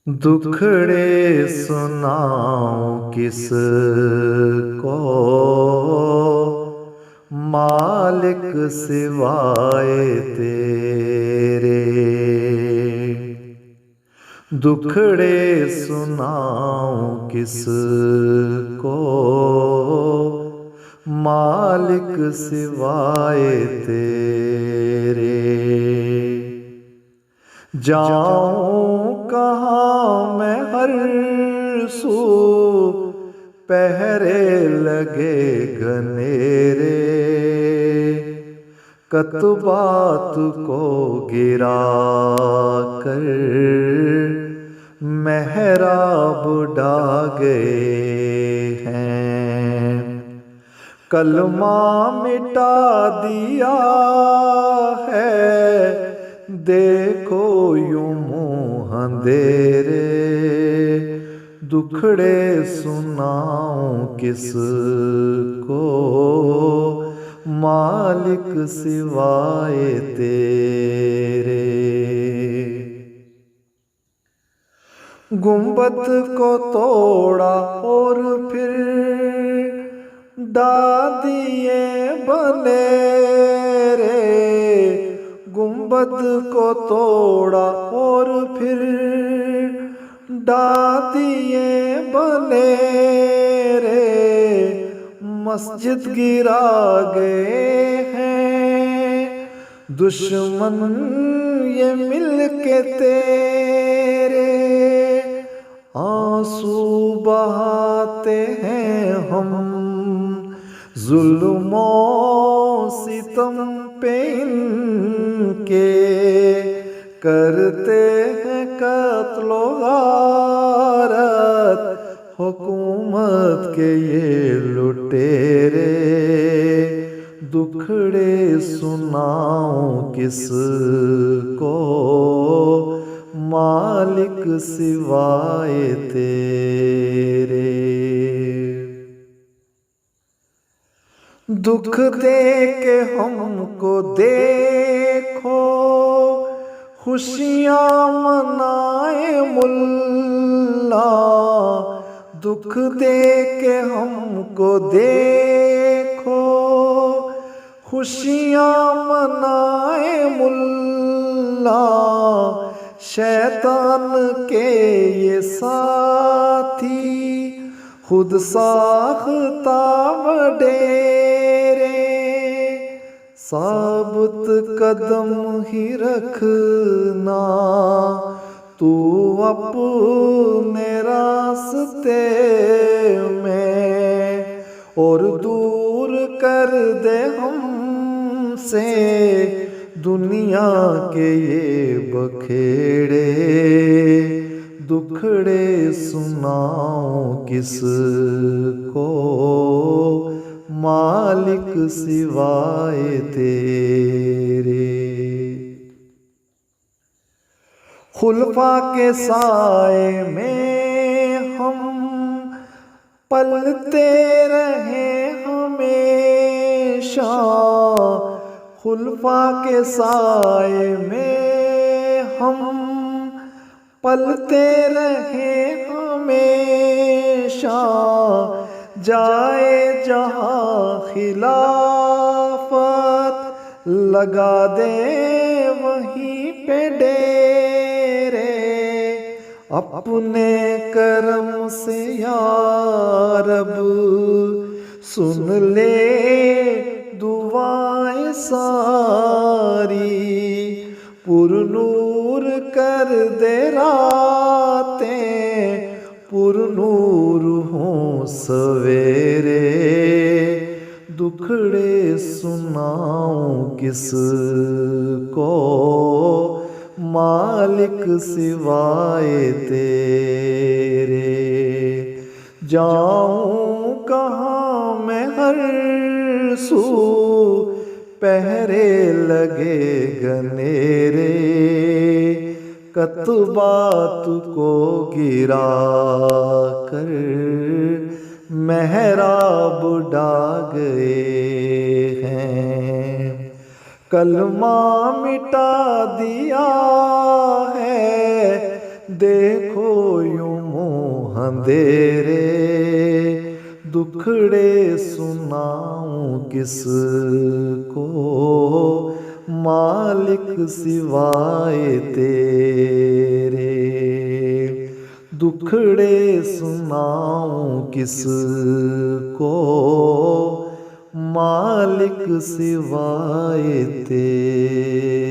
दुखड़े सुनाऊं किस को, मालिक सिवाय तेरे। दुखड़े सुनाऊं किस को, मालिक सिवाय तेरे। जाऊं कहाँ मैं हर सू, पहरे लगे घनेरे। कतबात को गिरा कर मेहराब ढा गए हैं। कलमा मिटा दिया है, देखो यूं मुँह अंधेरे। दुखड़े सुनाऊं किस को, मालिक सिवाय तेरे। गुंबद को तोड़ा और फिर डाल दिए बनेरे। गुंबद को तोड़ा और फिर डाल दिए बनेरे। मस्जिद गिरा गए हैं दुश्मन ये मिल के तेरे। आंसू बहाते हैं हम जुल्मों सितम पे इनके, करते हैं कत्लो गारत हुकूमत के ये लुटेरे। दुखड़े सुनाऊं किस को, मालिक सिवाय तेरे। दुख दे के हमको देखो, खुशियाँ मनाए मुल्ला। दुख दे के हमको देखो, खुशियाँ मनाए मुल्ला। शैतान के ये साथी खुद साख्ता वडेरे। साबुत कदम ही रखना तू अपने रास्ते में, और दूर कर दे हमसे दुनिया के ये बखेड़े। दुखड़े सुनाऊं किस को, मालिक सिवाय तेरे। खुलफा के साए में हम पलते रहे हमेशा। खुलफा के साए में हम पलते रहे हमेशा। जाए जहाँ खिलाफत लगा दे वहीं पे डेरे। अपने करम से या रब सुन ले दुआएं सारी। पुरनूर कर दे रातें, पुरनूर हों सवेरे। दुखड़े सुनाऊं किस को, मालिक सिवाय तेरे। जाऊं कहाँ मैं हर सू, पहरे लगे घनेरे। कतबात को गिरा कर मेहराब ढा गए हैं। कलमा मिटा दिया है, देखो यूं मुँह अंधेरे, दुखड़े सुनाऊं किसको, मालिक सिवाय तेरे। दुखड़े सुनाऊं किसको, मालिक सिवाय तेरे।